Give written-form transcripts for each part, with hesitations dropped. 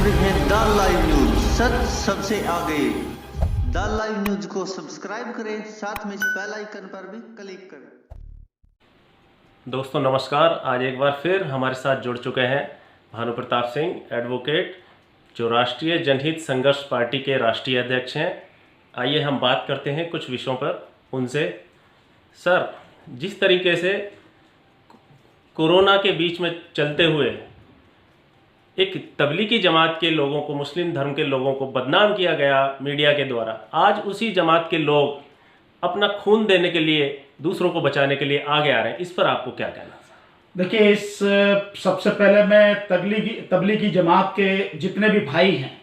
रहे हैं the live news, सच सबसे आगे। द लाइव न्यूज को सब्सक्राइब करें, साथ में इस बेल आइकन पर भी क्लिक करें। दोस्तों नमस्कार। आज एक बार फिर हमारे साथ जुड़ चुके हैं भानु प्रताप सिंह एडवोकेट, जो राष्ट्रीय जनहित संघर्ष पार्टी के राष्ट्रीय अध्यक्ष हैं। आइए हम बात करते हैं कुछ विषयों पर उनसे। सर, जिस तरीके से कोरोना के बीच में चलते हुए एक तबलीगी जमात के लोगों को, मुस्लिम धर्म के लोगों को बदनाम किया गया मीडिया के द्वारा, आज उसी जमात के लोग अपना खून देने के लिए, दूसरों को बचाने के लिए आगे आ रहे हैं। इस पर आपको क्या कहना है? देखिए, इस सबसे पहले मैं तबलीगी जमात के जितने भी भाई हैं,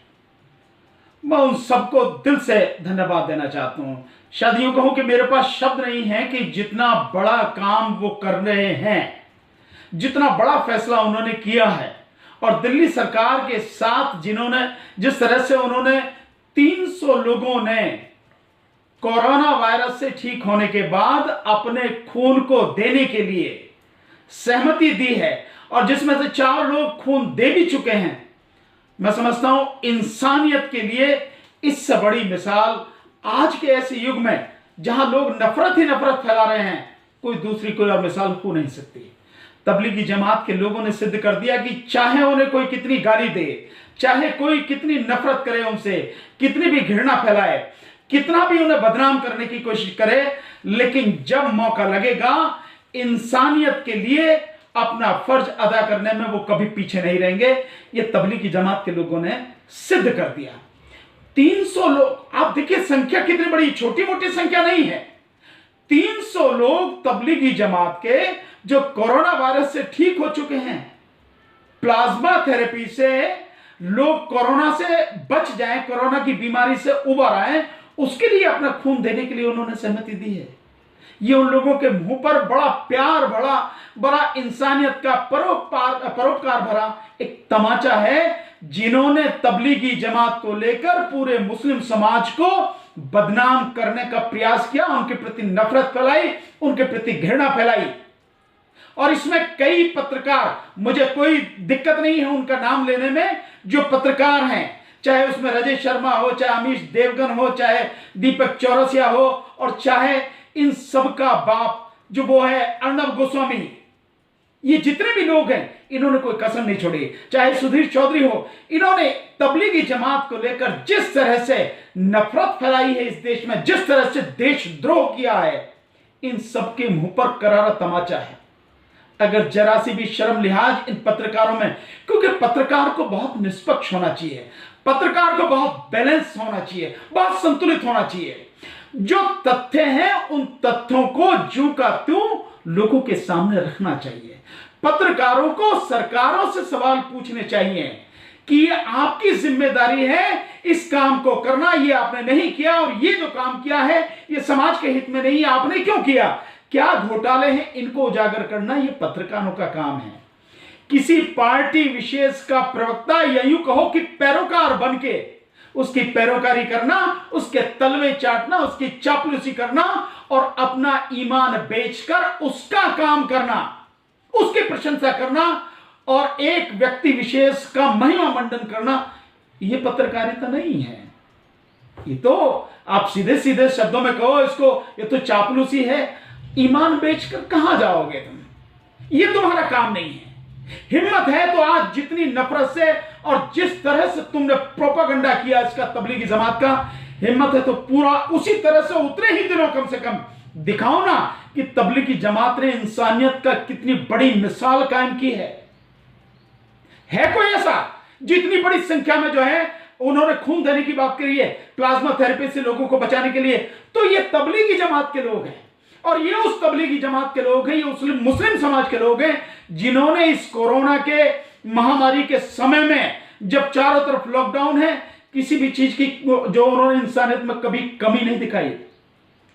मैं उन सबको दिल से धन्यवाद देना चाहता हूँ। शायद यूँ कहूँ कि मेरे पास शब्द नहीं है कि जितना बड़ा काम वो कर रहे हैं, जितना बड़ा फैसला उन्होंने किया है, और दिल्ली सरकार के साथ जिस तरह से उन्होंने 300 लोगों ने कोरोना वायरस से ठीक होने के बाद अपने खून को देने के लिए सहमति दी है, और जिसमें से 4 लोग खून दे भी चुके हैं। मैं समझता हूं इंसानियत के लिए इससे बड़ी मिसाल आज के ऐसे युग में जहां लोग नफरत ही नफरत फैला रहे हैं, कोई और मिसाल हो नहीं सकती। तबलीगी जमात के लोगों ने सिद्ध कर दिया कि चाहे उन्हें कोई कितनी गाली दे, चाहे कोई कितनी नफरत करे उनसे, कितनी भी घृणा फैलाए, कितना भी उन्हें बदनाम करने की कोशिश करे, लेकिन जब मौका लगेगा इंसानियत के लिए अपना फर्ज अदा करने में वो कभी पीछे नहीं रहेंगे। ये तबलीगी जमात के लोगों ने सिद्ध कर दिया। 300 लोग, आप देखिए संख्या कितनी बड़ी, छोटी मोटी संख्या नहीं है। 300 लोग तबलीगी जमात के जो कोरोना वायरस से ठीक हो चुके हैं। प्लाज्मा थेरेपी से लोग कोरोना से बच जाएं, कोरोना की बीमारी से उबर आए, उसके लिए अपना खून देने के लिए उन्होंने सहमति दी है। ये उन लोगों के मुंह पर बड़ा प्यार, बड़ा इंसानियत का परोपकार भरा एक तमाचा है, जिन्होंने तबलीगी जमात को लेकर पूरे मुस्लिम समाज को बदनाम करने का प्रयास किया, उनके प्रति नफरत फैलाई, उनके प्रति घृणा फैलाई। और इसमें कई पत्रकार, मुझे कोई दिक्कत नहीं है उनका नाम लेने में, जो पत्रकार हैं, चाहे उसमें राजेश शर्मा हो, चाहे अमीश देवगन हो, चाहे दीपक चौरसिया हो, और चाहे इन सबका बाप जो वो है अर्णब गोस्वामी, ये जितने भी लोग हैं, इन्होंने कोई कसर नहीं छोड़ी। चाहे सुधीर चौधरी हो, इन्होंने तबलीगी जमात को लेकर जिस तरह से नफरत फैलाई है इस देश में, जिस तरह से देशद्रोह किया है, इन सबके मुंह पर करारा तमाचा है। अगर जरा सी भी शर्म लिहाज इन पत्रकारों में, क्योंकि पत्रकार को बहुत निष्पक्ष होना चाहिए, पत्रकार को बहुत बैलेंस होना चाहिए, बहुत संतुलित होना चाहिए। जो तथ्य हैं उन तथ्यों को ज्यों का त्यों लोगों के सामने रखना चाहिए। पत्रकारों को सरकारों से सवाल पूछने चाहिए कि ये आपकी जिम्मेदारी है इस काम को करना, ये आपने नहीं किया, और ये जो काम किया है ये समाज के हित में नहीं है, आपने क्यों किया, क्या घोटाले हैं, इनको उजागर करना ये पत्रकारों का काम है। किसी पार्टी विशेष का प्रवक्ता, या यूं कहो कि पैरोकार बनके उसकी पैरोकारी करना, उसके तलवे चाटना, उसकी चापलूसी करना, और अपना ईमान बेचकर उसका काम करना, उसकी प्रशंसा करना, और एक व्यक्ति विशेष का महिमा मंडन करना, यह पत्रकारिता नहीं है। ये तो आप सीधे सीधे शब्दों में कहो इसको, ये तो चापलूसी है। ईमान बेचकर कहां जाओगे तुम? ये तुम्हारा काम नहीं है। हिम्मत है तो आज जितनी नफरत से और जिस तरह से तुमने प्रोपागंडा किया इसका, तबलीगी जमात का, हिम्मत है तो पूरा उसी तरह से उतने ही दिनों कम से कम दिखाओ ना कि तबलीगी जमात ने इंसानियत का कितनी बड़ी मिसाल कायम की है। कोई ऐसा जितनी बड़ी संख्या में जो है उन्होंने खून देने की बात करी है प्लाज्मा थेरेपी से लोगों को बचाने के लिए, तो ये तबलीगी जमात के लोग हैं। और ये उस तबलीगी जमात के लोग हैं, ये मुस्लिम समाज के लोग हैं, जिन्होंने इस कोरोना के महामारी के समय में, जब चारों तरफ लॉकडाउन है, किसी भी चीज की जो उन्होंने इंसानियत में कभी कमी नहीं दिखाई।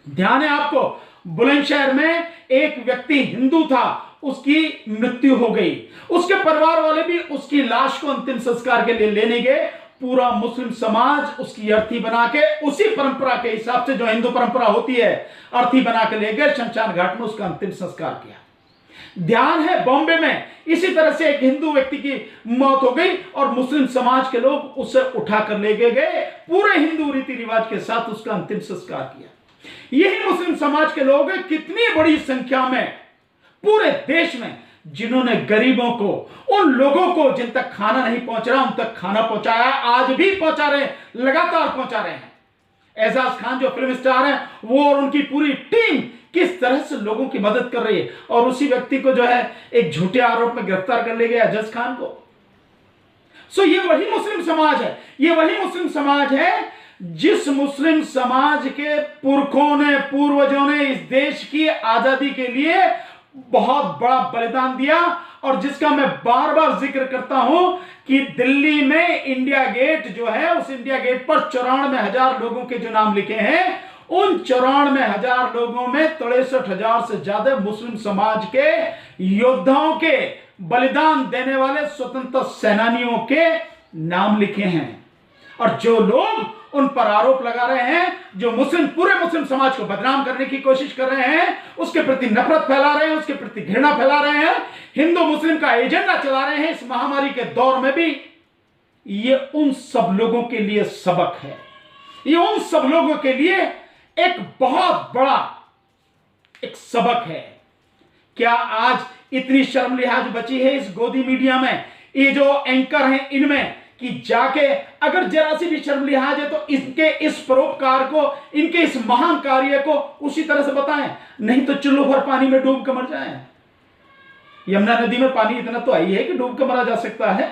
ध्यान है आपको, बुलंदशहर में एक व्यक्ति हिंदू था, उसकी मृत्यु हो गई, उसके परिवार वाले भी उसकी लाश को अंतिम संस्कार के लिए लेने गए। पूरा मुस्लिम समाज उसकी अर्थी बना के, उसी परंपरा के हिसाब से जो हिंदू परंपरा होती है, अर्थी बना के ले गए, शमशान घाट में उसका अंतिम संस्कार किया। ध्यान है बॉम्बे में इसी तरह से एक हिंदू व्यक्ति की मौत हो गई और मुस्लिम समाज के लोग उसे उठाकर ले गए, पूरे हिंदू रीति रिवाज के साथ उसका अंतिम संस्कार किया। यही मुस्लिम समाज के लोग हैं कितनी बड़ी संख्या में पूरे देश में, जिन्होंने गरीबों को, उन लोगों को जिन तक खाना नहीं पहुंच रहा उन तक खाना पहुंचाया, आज भी पहुंचा रहे हैं, लगातार पहुंचा रहे हैं। एजाज खान जो फिल्म स्टार हैं, वो और उनकी पूरी टीम किस तरह से लोगों की मदद कर रही है, और उसी व्यक्ति को जो है एक झूठे आरोप में गिरफ्तार कर ले गया, एजाज खान को। सो ये वही मुस्लिम समाज है, ये वही मुस्लिम समाज है जिस मुस्लिम समाज के पुरखों ने, पूर्वजों ने इस देश की आजादी के लिए बहुत बड़ा बलिदान दिया, और जिसका मैं बार बार जिक्र करता हूं कि दिल्ली में इंडिया गेट जो है, उस इंडिया गेट पर 94,000 लोगों के जो नाम लिखे हैं, उन 94,000 लोगों में 63,000 से ज्यादा मुस्लिम समाज के योद्धाओं के, बलिदान देने वाले स्वतंत्रता सेनानियों के नाम लिखे हैं। और जो लोग उन पर आरोप लगा रहे हैं, जो पूरे मुस्लिम समाज को बदनाम करने की कोशिश कर रहे हैं, उसके प्रति नफरत फैला रहे हैं, उसके प्रति घृणा फैला रहे हैं, हिंदू मुस्लिम का एजेंडा चला रहे हैं इस महामारी के दौर में भी, ये उन सब लोगों के लिए सबक है। ये उन सब लोगों के लिए एक बहुत बड़ा एक सबक है। क्या आज इतनी शर्म लिहाज बची है इस गोदी मीडिया में, ये जो एंकर हैं इनमें, कि जाके अगर जरा सी भी शर्म लिहाज है तो इनके इस परोपकार को, इनके इस महान कार्य को उसी तरह से बताएं, नहीं तो चुल्लू भर पानी में डूब कर मर जाएं। यमुना नदी में पानी इतना तो आई है कि डूब कर मरा जा सकता है।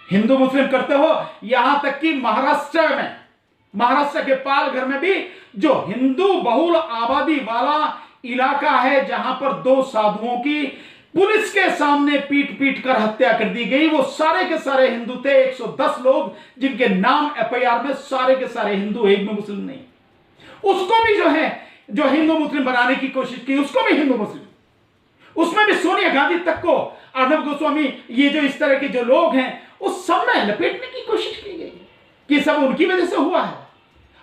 हिंदू मुस्लिम करते हो, यहां तक कि महाराष्ट्र में, महाराष्ट्र के पालघर में भी जो हिंदू बहुल आबादी वाला इलाका है, जहां पर 2 साधुओं की पुलिस के सामने पीट पीट कर हत्या कर दी गई, वो सारे के सारे हिंदू थे। 110 लोग जिनके नाम एफआईआर में, सारे के सारे हिंदू, एक भी मुस्लिम नहीं। उसको भी जो है, जो हिंदू मुस्लिम बनाने की कोशिश की, उसको भी हिंदू मुस्लिम, उसमें भी सोनिया गांधी तक को, अर्नब गोस्वामी, ये जो इस तरह के जो लोग हैं, उस सब में लपेटने की कोशिश की गई कि सब उनकी वजह से हुआ है।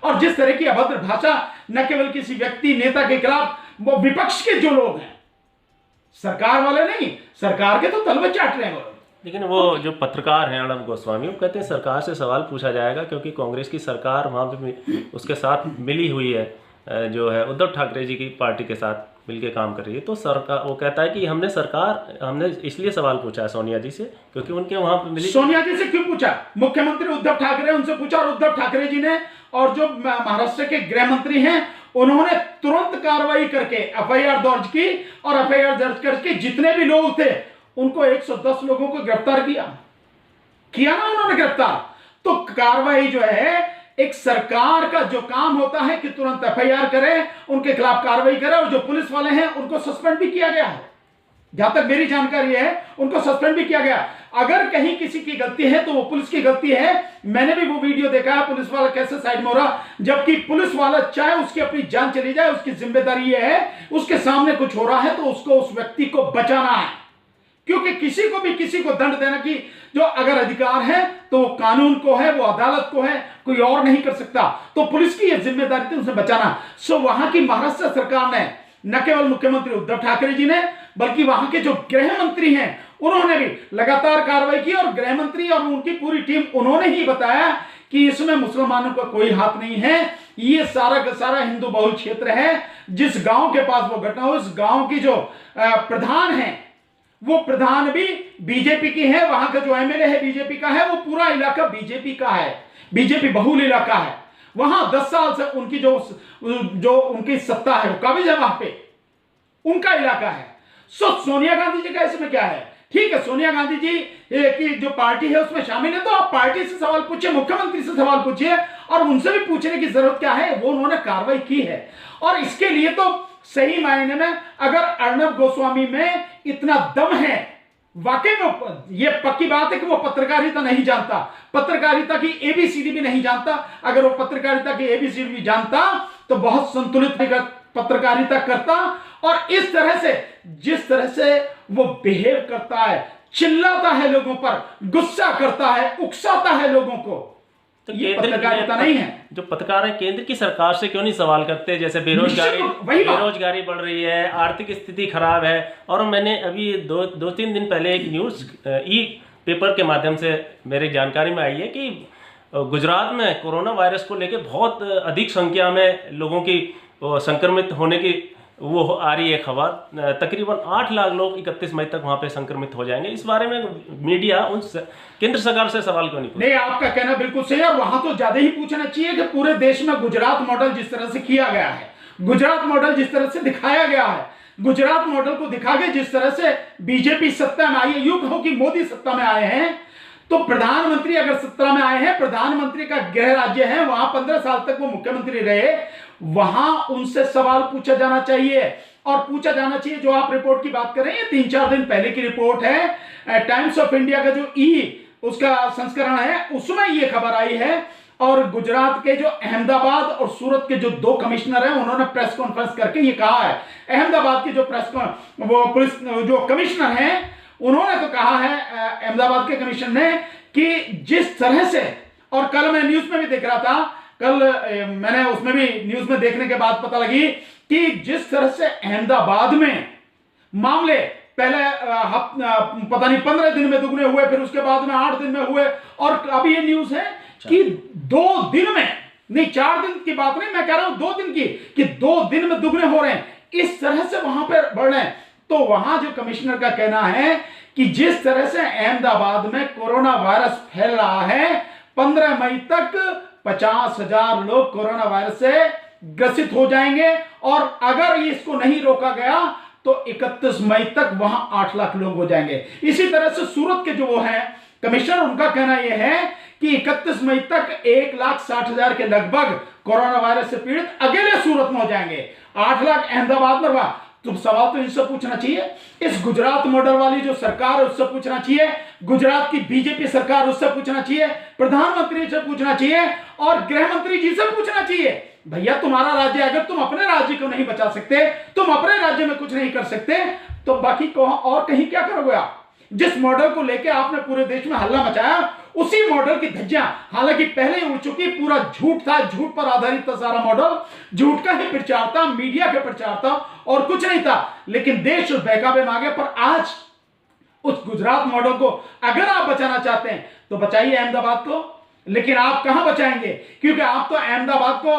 और जिस तरह की अभद्र भाषा न केवल किसी व्यक्ति, नेता के खिलाफ, वो विपक्ष के जो लोग हैं, सरकार वाले नहीं, सरकार के तो तलवे चाट रहे हैं वो। लेकिन वो जो पत्रकार हैं अर्नब गोस्वामी, वो कहते हैं सरकार से सवाल पूछा जाएगा, क्योंकि कांग्रेस की सरकार वहाँ पे उसके साथ मिली हुई है, जो है उद्धव ठाकरे जी की पार्टी के साथ मिलके काम कर रही है। तो सरकार, वो कहता है कि हमने इसलिए सवाल पूछा है सोनिया जी से, क्योंकि उनके वहां पर मिली। सोनिया जी से क्यों पूछा? मुख्यमंत्री उद्धव ठाकरे उनसे पूछा, और उद्धव ठाकरे जी ने, और जो महाराष्ट्र के गृह मंत्री हैं, उन्होंने तुरंत कार्रवाई करके एफआईआर दर्ज की, और एफआईआर दर्ज करके जितने भी लोग थे उनको 110 लोगों को गिरफ्तार किया ना उन्होंने गिरफ्तार। तो कार्रवाई जो है, एक सरकार का जो काम होता है कि तुरंत एफआईआर करे, उनके खिलाफ कार्रवाई करे, और जो पुलिस वाले हैं उनको सस्पेंड भी किया गया है। जहां तक मेरी जानकारी है, उनको सस्पेंड भी किया गया। अगर कहीं किसी की गलती है तो वो पुलिस की गलती है। मैंने भी वो वीडियो देखा है, पुलिस वाला कैसे साइड में हो रहा, जबकि पुलिस वाला चाहे उसकी अपनी जान चली जाए, उसकी जिम्मेदारी ये है, उसके सामने कुछ हो रहा है तो उसको, उस व्यक्ति को बचाना है। क्योंकि किसी को भी किसी को दंड देने की जो अगर अधिकार है तो वो कानून को है, वो अदालत को है, कोई और नहीं कर सकता। तो पुलिस की ये जिम्मेदारी थी उसे बचाना। सो वहां की महाराष्ट्र सरकार ने, न केवल मुख्यमंत्री उद्धव ठाकरे जी ने, बल्कि वहां के जो गृह मंत्री हैं उन्होंने भी लगातार कार्रवाई की, और गृह मंत्री और उनकी पूरी टीम, उन्होंने ही बताया कि इसमें मुसलमानों का कोई हाथ नहीं है, ये सारा का सारा हिंदू बहुल क्षेत्र है। जिस गांव के पास वो घटना हो, उस गांव की जो प्रधान है, वो प्रधान भी बीजेपी की है, वहां का जो एमएलए है बीजेपी का है, वो पूरा इलाका बीजेपी का है, बीजेपी बहुल इलाका है। वहां 10 साल से उनकी जो उनकी सत्ता है, वो काबिज है, वहां पे उनका इलाका है। सो सोनिया गांधी जी का इसमें क्या है? ठीक है, सोनिया गांधी जी की जो पार्टी है उसमें शामिल है, तो आप पार्टी से सवाल पूछिए, मुख्यमंत्री से सवाल पूछिए, और उनसे भी पूछने की जरूरत क्या है, वो उन्होंने कार्रवाई की है। और इसके लिए तो सही मायने में अगर अर्नब गोस्वामी में इतना दम है, वाकई में ये पक्की बात है कि वो पत्रकारिता नहीं जानता, पत्रकारिता की एबीसीडी भी नहीं जानता। अगर वो पत्रकारिता की एबीसीडी भी जानता तो बहुत संतुलित पत्रकारिता करता। और इस तरह से, जिस तरह से वो बिहेव करता है, चिल्लाता है लोगों पर, गुस्सा करता है, उकसाता है लोगों को, तो ये पत्रकारिता नहीं है। जो पत्रकार है केंद्र की सरकार से क्यों नहीं सवाल करते? जैसे बेरोजगारी बढ़ रही है, आर्थिक स्थिति खराब है। और मैंने अभी दो तीन दिन पहले एक न्यूज ई पेपर के माध्यम से मेरी जानकारी में आई है कि गुजरात में कोरोना वायरस को लेकर बहुत अधिक संख्या में लोगों की संक्रमित होने की वो आ रही है खबर। तकरीबन 8 लाख लोग 31 मई तक वहां पे संक्रमित हो जाएंगे। इस बारे में मीडिया केंद्र सरकार से सवाल क्यों नहीं पूछता? नहीं, आपका कहना बिल्कुल सही है। वहां तो ज्यादा ही पूछना चाहिए कि पूरे देश में गुजरात मॉडल जिस तरह से किया गया है, गुजरात मॉडल जिस तरह से दिखाया गया है, गुजरात मॉडल को दिखा के जिस तरह से बीजेपी सत्ता में आई है, यूं कहो कि मोदी सत्ता में आए हैं, तो प्रधानमंत्री अगर सत्ता में आए हैं, प्रधानमंत्री का गृह राज्य है, वहां 15 साल तक वो मुख्यमंत्री रहे, वहां उनसे सवाल पूछा जाना चाहिए। और पूछा जाना चाहिए, जो आप रिपोर्ट की बात कर रहे हैं, 3-4 दिन पहले की रिपोर्ट है, टाइम्स ऑफ इंडिया का जो उसका संस्करण है, उसमें ये खबर आई है। और गुजरात के जो अहमदाबाद और सूरत के जो 2 कमिश्नर हैं, उन्होंने प्रेस कॉन्फ्रेंस करके ये कहा है। अहमदाबाद के जो पुलिस जो कमिश्नर हैं, उन्होंने तो कहा है, अहमदाबाद के कमिश्नर ने, कि जिस तरह से, और कल मैं न्यूज में भी देख रहा था, कल मैंने उसमें भी न्यूज में देखने के बाद पता लगी कि जिस तरह से अहमदाबाद में मामले पहले पता नहीं 15 दिन में दुगने हुए, फिर उसके बाद में 8 दिन में हुए, और अभी ये न्यूज है कि 2 दिन में, नहीं 4 दिन की बात नहीं, मैं कह रहा हूं 2 दिन की, कि 2 दिन में दुगने हो रहे हैं। इस तरह से वहां पर बढ़ रहे हैं। तो वहां जो कमिश्नर का कहना है कि जिस तरह से अहमदाबाद में कोरोना वायरस फैल रहा है, 15 मई तक 50,000 लोग कोरोना वायरस से ग्रसित हो जाएंगे, और अगर इसको नहीं रोका गया तो 31 मई तक वहां 8 लाख लोग हो जाएंगे। इसी तरह से सूरत के जो वो हैं कमिश्नर, उनका कहना यह है कि 31 मई तक 1,60,000 के लगभग कोरोना वायरस से पीड़ित अकेले सूरत में हो जाएंगे, 8 लाख अहमदाबाद में। तो सवाल तो इनसे पूछना चाहिए, इस गुजरात मॉडल वाली जो सरकार है उससे पूछना चाहिए, गुजरात की बीजेपी सरकार उससे पूछना चाहिए, प्रधानमंत्री से पूछना चाहिए, और गृह मंत्री जी से पूछना चाहिए। भैया, तुम्हारा राज्य, अगर तुम अपने राज्य को नहीं बचा सकते, तुम अपने राज्य में कुछ नहीं कर सकते, तो बाकी को और कहीं क्या करोगे आप? जिस मॉडल को लेकर आपने पूरे देश में हल्ला मचाया, उसी मॉडल की धज्जियां हालांकि पहले ही उड़ चुकी, पूरा झूठ था, झूठ पर आधारित था सारा मॉडल, झूठ का ही प्रचार था, मीडिया का प्रचार था, और कुछ नहीं था। लेकिन देश उस बहकावे में आ गया। पर आज उस गुजरात मॉडल को अगर आप बचाना चाहते हैं तो बचाइए अहमदाबाद को, लेकिन आप कहां बचाएंगे? क्योंकि आप तो अहमदाबाद को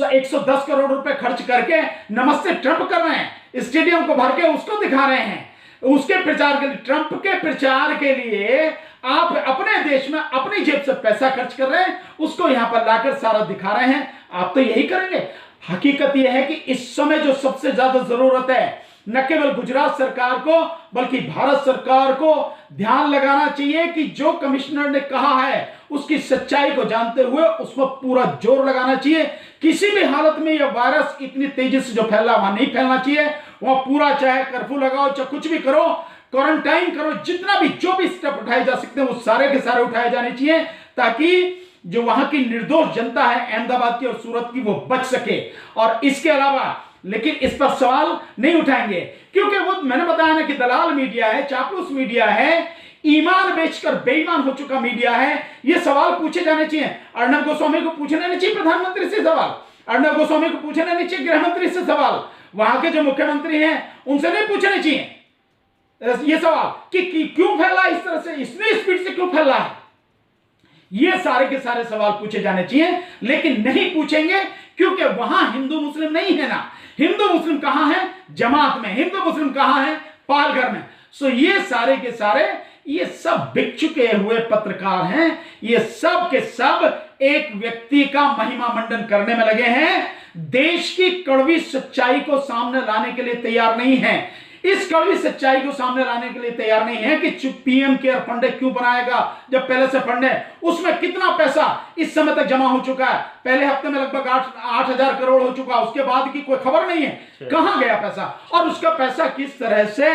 110 करोड़ रुपए खर्च करके नमस्ते ट्रंप कर रहे हैं, स्टेडियम को भर के उसको दिखा रहे हैं, उसके प्रचार के लिए, ट्रंप के प्रचार के लिए आप अपने देश में अपनी जेब से पैसा खर्च कर रहे हैं, उसको यहां पर लाकर सारा दिखा रहे हैं। आप तो यही करेंगे। हकीकत यह है कि इस समय जो सबसे ज्यादा जरूरत है, न केवल गुजरात सरकार को बल्कि भारत सरकार को ध्यान लगाना चाहिए कि जो कमिश्नर ने कहा है उसकी सच्चाई को जानते हुए उसमें पूरा जोर लगाना चाहिए। किसी भी हालत में यह वायरस इतनी तेजी से जो फैला, वहां नहीं फैलना चाहिए। वहां पूरा, चाहे कर्फ्यू लगाओ, चाहे कुछ भी करो, क्वारंटाइन करो, जितना भी जो भी स्टेप उठाए जा सकते हैं वो सारे के सारे उठाए जाने चाहिए, ताकि जो वहां की निर्दोष जनता है अहमदाबाद की और सूरत की, वो बच सके। और इसके अलावा लेकिन इस पर सवाल नहीं उठाएंगे, क्योंकि वो मैंने बताया ना कि दलाल मीडिया है, चापलूस मीडिया है, ईमान बेचकर बेईमान हो चुका मीडिया है। ये सवाल पूछे जाने चाहिए। अर्णब गोस्वामी को पूछने नहीं चाहिए प्रधानमंत्री से सवाल, अर्णब गोस्वामी को पूछने नहीं चाहिए गृह मंत्री से सवाल, वहां के जो मुख्यमंत्री हैं उनसे नहीं पूछने चाहिए ये सवाल कि क्यों फैला इस तरह से, इतनी स्पीड से क्यों फैला है। ये सारे के सारे सवाल पूछे जाने चाहिए, लेकिन नहीं पूछेंगे, क्योंकि वहां हिंदू मुस्लिम नहीं है ना। हिंदू मुस्लिम कहां है? जमात में। हिंदू मुस्लिम कहां है? पालघर में। सो ये सारे के सारे ये सब बिक चुके हुए पत्रकार हैं। ये सब के सब एक व्यक्ति का महिमा मंडन करने में लगे हैं, देश की कड़वी सच्चाई को सामने लाने के लिए तैयार नहीं है। इस कड़वी सच्चाई को सामने लाने के लिए तैयार नहीं है कि पीएम केयर फंड क्यों बनाएगा, जब पहले से फंड है, उसमें कितना पैसा इस समय तक जमा हो चुका है। पहले हफ्ते में लगभग 8,000 करोड़ हो चुका, उसके बाद की कोई खबर नहीं है कहां गया पैसा, और उसका पैसा किस तरह से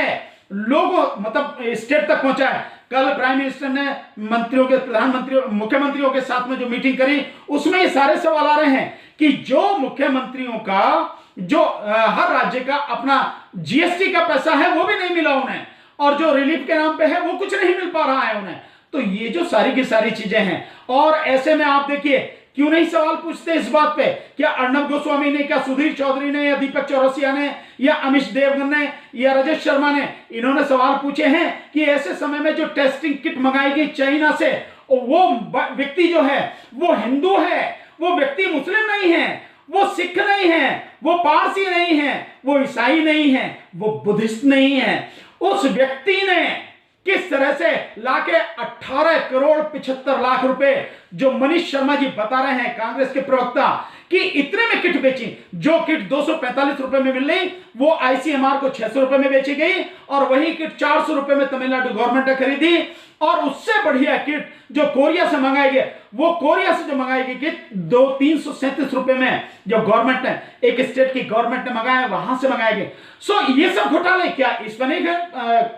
लोगों मतलब स्टेट तक पहुंचा है। कल प्राइम मिनिस्टर ने मंत्रियों के, प्रधानमंत्री, मुख्यमंत्रियों के साथ में जो मीटिंग करी, उसमें ये सारे सवाल आ रहे हैं कि जो मुख्यमंत्रियों का, जो हर राज्य का अपना जीएसटी का पैसा है वो भी नहीं मिला उन्हें, और जो रिलीफ के नाम पे है वो कुछ नहीं मिल पा रहा है उन्हें। तो ये जो सारी की सारी चीजें हैं, और ऐसे में आप देखिए क्यों नहीं सवाल पूछते इस बात पे, क्या अर्णब गोस्वामी ने, क्या सुधीर चौधरी ने, या दीपक चौरसिया ने, या अमिश देवगन ने, या राजेश शर्मा ने, इन्होंने सवाल पूछे हैं कि ऐसे समय में जो टेस्टिंग किट मंगाई गई चाइना से, वो व्यक्ति जो है वो हिंदू है, वो व्यक्ति मुस्लिम नहीं है, वो सिख नहीं है, वो पारसी नहीं है, वो ईसाई नहीं है, वो बुद्धिस्ट नहीं है, उस व्यक्ति ने किस तरह से लाके 18 करोड़ 75 लाख रुपए, जो मनीष शर्मा जी बता रहे हैं कांग्रेस के प्रवक्ता, कि इतने में किट बेची, जो किट 245 रुपए में मिल रही वो आईसीएमआर को 600 रुपए में बेची गई, और वही किट 400 रुपए में तमिलनाडु गवर्नमेंट ने खरीदी, और उससे बढ़िया किट जो कोरिया से मंगाई गई, वो कोरिया से जो मंगाई गई किट 337 रुपए में जो गवर्नमेंट ने, एक स्टेट की गवर्नमेंट ने मंगाया, वहां से मंगाई गई। सो ये सब घोटाले, क्या इस पर नहीं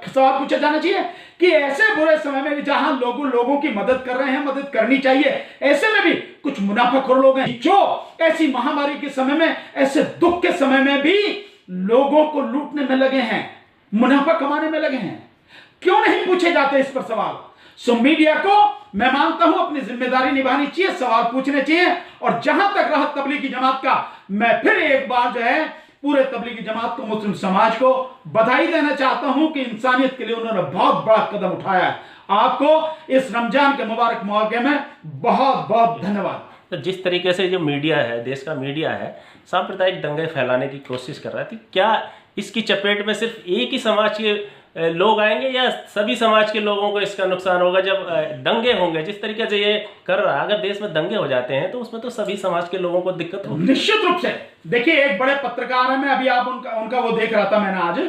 सवाल पूछा जाना चाहिए कि ऐसे बुरे समय में भी जहां लोगों की मदद कर रहे हैं, मदद करनी चाहिए, ऐसे में भी कुछ मुनाफाखोर लोग हैं जो ऐसी महामारी के समय में, ऐसे दुख के समय में भी लोगों को लूटने में लगे हैं, मुनाफा कमाने में लगे हैं। क्यों नहीं पूछे जाते इस पर सवाल? सो मीडिया को मैं मानता हूं अपनी जिम्मेदारी निभानी चाहिए, सवाल पूछने चाहिए, और जहां तक रहा तबलीगी जमात का, मैं फिर एक बार जो है पूरे तबलीगी जमात को, मुस्लिम समाज को बधाई देना चाहता हूं कि इंसानियत के लिए उन्होंने बहुत बड़ा कदम उठाया है। आपको इस रमजान के मुबारक मौके में बहुत बहुत धन्यवाद। तो जिस तरीके से जो मीडिया है, देश का मीडिया है, सांप्रदायिक दंगे फैलाने की कोशिश कर रहा थी, क्या इसकी चपेट में सिर्फ एक ही समाज के लोग आएंगे, या सभी समाज के लोगों को इसका नुकसान होगा जब दंगे होंगे? जिस तरीके से ये कर रहा है, अगर देश में दंगे हो जाते हैं तो उसमें तो सभी समाज के लोगों को दिक्कत होगी। निश्चित रूप से। देखिए, एक बड़े पत्रकार है, मैं अभी आप उनका वो देख रहा था मैंने आज,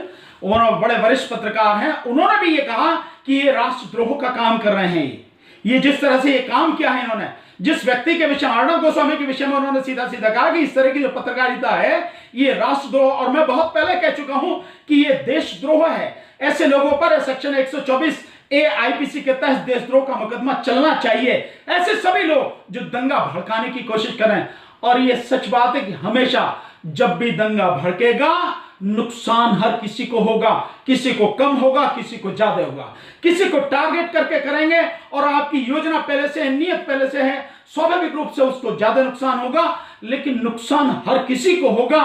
उन्होंने बड़े वरिष्ठ पत्रकार हैं, उन्होंने भी ये कहा कि ये राष्ट्रद्रोह का काम कर रहे हैं। ये जिस तरह से ये काम किया है इन्होंने, जिस व्यक्ति के विषय, अर्णब गोस्वामी के विषय में उन्होंने सीधा सीधा कहा कि इस तरह की जो पत्रकारिता है ये राष्ट्रद्रोह, और मैं बहुत पहले कह चुका हूं कि ये देशद्रोह है। ऐसे लोगों पर सेक्शन 124 ए आईपीसी के तहत देशद्रोह का मुकदमा चलना चाहिए। ऐसे सभी लोग जो दंगा भड़काने की कोशिश करें, और ये सच बात है कि हमेशा जब भी दंगा भड़केगा नुकसान हर किसी को होगा, किसी को कम होगा, किसी को ज्यादा होगा, किसी को टारगेट करके करेंगे और आपकी योजना पहले से है, नियत पहले से है, स्वाभाविक रूप से उसको ज्यादा नुकसान होगा, लेकिन नुकसान हर किसी को होगा,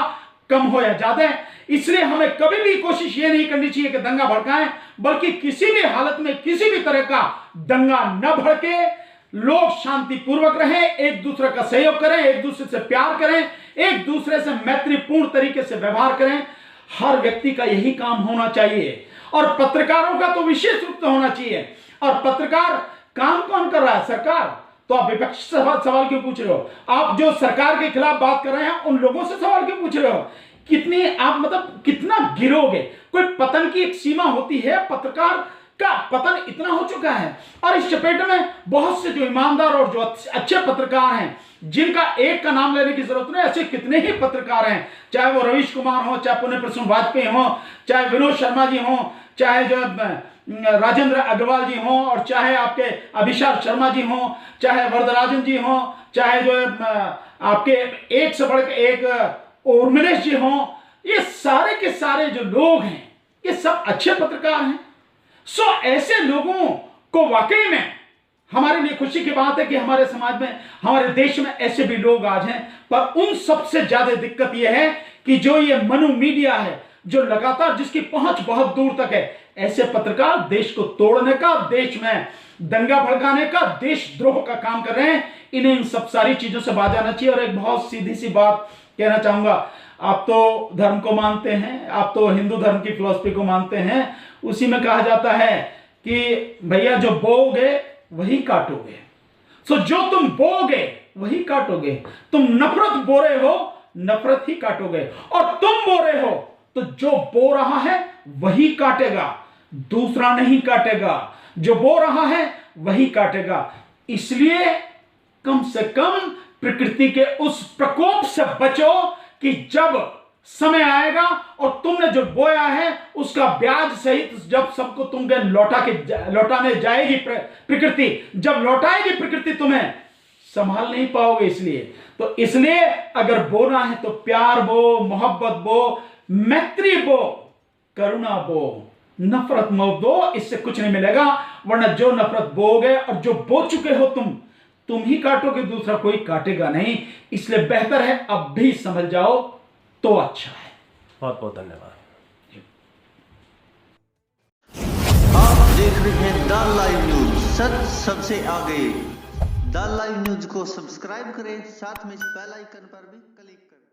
कम हो या ज्यादा। इसलिए हमें कभी भी कोशिश ये नहीं करनी चाहिए कि दंगा भड़काएं, बल्कि किसी भी हालत में किसी भी तरह का दंगा न भड़के, लोग शांतिपूर्वक रहें, एक दूसरे का सहयोग करें, एक दूसरे से प्यार करें, एक दूसरे से मैत्रीपूर्ण तरीके से व्यवहार करें। हर व्यक्ति का यही काम होना चाहिए, और पत्रकारों का तो विशेष रूप से होना चाहिए। और पत्रकार काम कौन कर रहा है? सरकार। तो आप विपक्ष से सवाल क्यों पूछ रहे हो? आप जो सरकार के खिलाफ बात कर रहे हैं उन लोगों से सवाल क्यों पूछ रहे हो? कितनी आप मतलब कितना गिरोगे? कोई पतन की एक सीमा होती है, पत्रकार का पतन इतना हो चुका है, और इस चपेट में बहुत से जो ईमानदार और जो अच्छे पत्रकार हैं, जिनका एक का नाम लेने की जरूरत नहीं, ऐसे कितने ही पत्रकार हैं, चाहे वो रवीश कुमार हो, चाहे पुण्य प्रसून वाजपेयी हो, चाहे विनोद शर्मा जी हो, चाहे जो राजेंद्र अग्रवाल जी हो, और चाहे आपके अभिषाक शर्मा जी हो, चाहे वरदराजन जी हो, चाहे जो आपके एक से बढ़कर एक उर्मिलेश जी हो, ये सारे के सारे जो लोग हैं ये सब अच्छे पत्रकार हैं। सो ऐसे लोगों को वाकई में हमारे लिए खुशी की बात है कि हमारे समाज में, हमारे देश में ऐसे भी लोग आज हैं। पर उन सबसे ज्यादा दिक्कत यह है कि जो ये मनु मीडिया है, जो लगातार जिसकी पहुंच बहुत दूर तक है, ऐसे पत्रकार देश को तोड़ने का, देश में दंगा भड़काने का, देशद्रोह का काम कर रहे हैं। इन्हें इन सब सारी चीजों से बाज आना चाहिए। और एक बहुत सीधी सी बात कहना चाहूंगा, आप तो धर्म को मानते हैं, आप तो हिंदू धर्म की फिलॉसफी को मानते हैं, उसी में कहा जाता है कि भैया जो बोओगे वही काटोगे। सो जो तुम बोओगे वही काटोगे। तुम नफरत बो रहे हो, नफरत ही काटोगे, और तुम बो रहे हो तो जो बो रहा है वही काटेगा, दूसरा नहीं काटेगा। जो बो रहा है वही काटेगा। इसलिए कम से कम प्रकृति के उस प्रकोप से बचो कि जब समय आएगा और तुमने जो बोया है उसका ब्याज सहित जब सबको तुमके लौटाने जाएगी प्रकृति, जब लौटाएगी प्रकृति तुम्हें, संभाल नहीं पाओगे। इसलिए अगर बोना है तो प्यार बो, मोहब्बत बो, मैत्री बो, करुणा बो, नफरत मत दो, इससे कुछ नहीं मिलेगा। वरना जो नफरत बोगे और जो बो चुके हो तुम ही काटोगे, दूसरा कोई काटेगा नहीं। इसलिए बेहतर है अब भी समझ जाओ तो अच्छा है। बहुत बहुत धन्यवाद। आप देख रहे हैं द लाइव न्यूज, सच सबसे आगे। द लाइव न्यूज को सब्सक्राइब करें, साथ में इस बेल आइकन पर भी क्लिक करें।